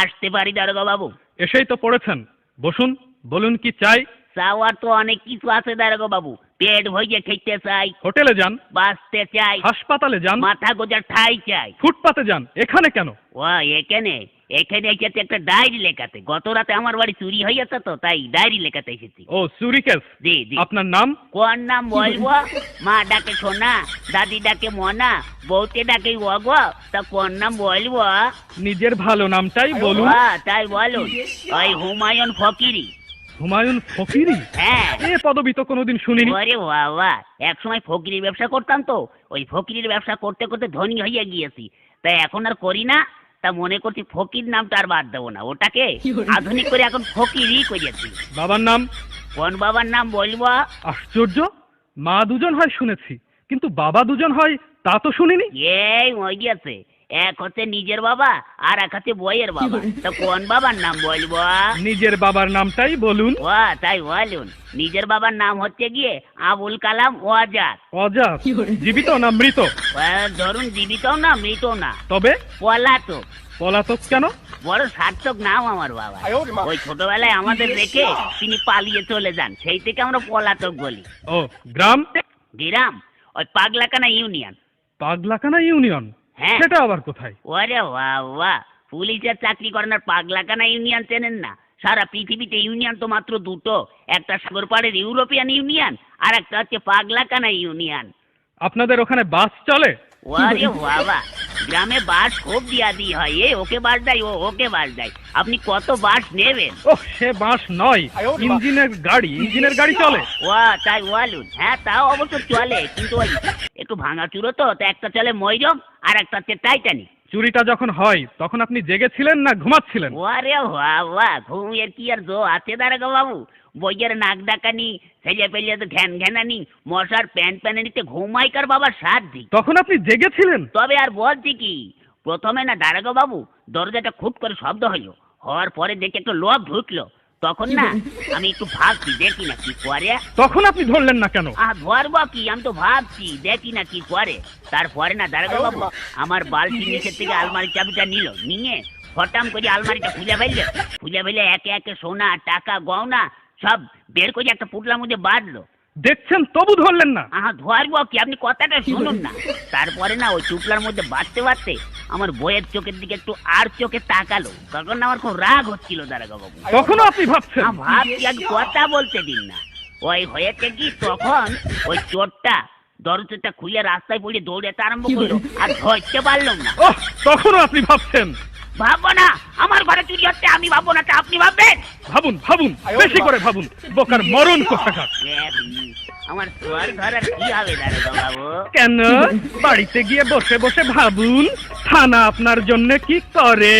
আসতে পারি দারোগা বাবু? এসেই তো পড়েছেন, বসুন, বলুন কি চাই। চাওয়ার তো অনেক কিছু আছে দারোগা বাবু। পেট ভরিয়ে খেতে চাই, হোটেলে যান, বাঁচতে চাই, হাসপাতালে যান, মাথা গোজার ঠাই চাই। ফুটপাতে যান, এখানে কেন? ও এখানে এখানে এসেছে একটা ডায়েরি লেখাতে। গত রাতে আমার বাড়ি চুরি হয়ে গেছে তো, তাই ডায়েরি লেখাতে এসেছি। ও চুরি কেস। জি জি। আপনার নাম? কোন নাম বলবো? মা ডাকে সোনা, দাদি ডাকে মনা, বউতে ডাকে ওগো, তা কোন নাম বলবো? নিজের ভালো নামটাই বলুন। তাই বলুন, ওই হুমায়ুন ফকিরি। হুমায়ুন ফকিরি? হ্যাঁ। এ পদবি তো কোনোদিন শুনিনি। আরে বাবা, এক সময় ফকিরির ব্যবসা করতাম তো, ওই ফকিরির ব্যবসা করতে করতে ধনী হয়ে গিয়েছি, তাই এখন আর করি না। তা মনে করছি ফকির নামটা আর বাদ দেবো না, ওটাকে আধুনিক করে এখন ফকিরই করেছি। বাবার নাম? কোন বাবার নাম বলবো? আশ্চর্য, মা দুজন হয় শুনেছি, কিন্তু বাবা দুজন হয় তা তো শুনিনি। এই ওই গেছে, এক হচ্ছে নিজের বাবা আর এক হচ্ছে বইয়ের বাবা। তা কোন বাবার নাম বলবো? নিজের বাবার নামটাই বলুন। ও তাই বলুন, নিজের বাবার নাম হচ্ছে গিয়ে আবুল কালাম ওয়াজাদ। অজাত? জীবিত না মৃত? ধরুন জীবিতও না মৃতও না, তবে পলাতক। পলাতক কেন? বড় সার্থক নাম আমার বাবা। ওই ছোটবেলায় আমাদের রেখে তিনি পালিয়ে চলে যান, সেই থেকে আমরা পলাতক বলি। ও গ্রাম? গ্রাম ওই পাগলাকানা ইউনিয়ন। পাগলাকানা ইউনিয়ন? হ্যাঁ। সেটা আবার কোথায়? ওরে বাবা, পুলিশের চাকরি করেন আর পাগলাকানা ইউনিয়ন চেনেন না? সারা পৃথিবীতে ইউনিয়ন তো মাত্র দুটো, একটা সাগর পাড়ের ইউরোপিয়ান ইউনিয়ন আর একটা হচ্ছে পাগলাকানা ইউনিয়ন। আপনাদের ওখানে বাস চলে? ওরে বাবা, গ্রামে বাস খুব দিয়া দি হয়, ওকে বাস দেয়, ওকে বাস দেয়। আপনি কত বাস নেবেন? ও সে বাস নয়, ইঞ্জিনের গাড়ি চলে। ও তাই বলুন। হ্যাঁ তাও অবশ্য চলে, কিন্তু ওই একটু ভাঙাচুরো তো, একটা চলে ময়ূরম আর একটা হচ্ছে টাইটানিক। চুরিটা যখন হয় তখন আপনি জেগেছিলেন না ঘুমাচ্ছিলেন? ওরে বাবা, ঘুমের কি আর জো আছে দারোগা বাবু? বইয়ের নাক ডাকানি, ছেলে পেলে তো ঘ্যান ঘ্যানানি, মশার প্যান প্যানানিতে ঘুমাইকার বাবার সাধ্যি। তখন আপনি জেগেছিলেন? তবে আর বলছি কি, প্রথমে না দারোগা বাবু দরজাটা খুব করে শব্দ হলো, হওয়ার পরে দেখে একটু লোক ঢুকলো, তখন না আমি একটু ভাবছি দেখি না কি করে। তখন আপনি ধরলেন না কেন? ধরবো কি, আমি তো ভাবছি দেখি না কি করে। তারপরে না দারোগা বাবু আমার বালতির নিচের থেকে আলমারির চাবিটা নিয়ে হঠাম করে আলমারিটা খুলে ফেলে একে একে সোনা টাকা গয়না সব বের করে একটা পুটলার মধ্যে বাঁধলো। দেখছেন তবু ধরলেন না? ধরবো কি, আপনি কথাটা শুনুন না। তারপরে না ওই টুকলার মধ্যে বাঁধতে আমার বইয়ের চোখের দিকে একটু আর চোখে তাকালো, তখন আমার খুব রাগ হচ্ছিল দারোগা বাবু। তখনও আপনি ভাবছেন? ভাবছি, আগে কথা বলতে দিন না। ওই হয়েছে কি, তখন ওই চোরটা দরজাটা খুলে রাস্তায় পড়ে দৌড়াতে আরম্ভ করলো, আর ধরতে পারলাম না। তখনও আপনি ভাবছেন? ভাববো না, আমার ঘরে চুরি হচ্ছে, আমি ভাববো না, আপনি ভাববেন? ভাবুন, বেশি করে ভাবুন, বোকার মরণ কোথাকার। আমার সোয়ার ধরার কি হবে দারোগা বাবু? কেন? বাড়িতে গিয়ে বসে বসে ভাবুন, থানা আপনার জন্য কি করে।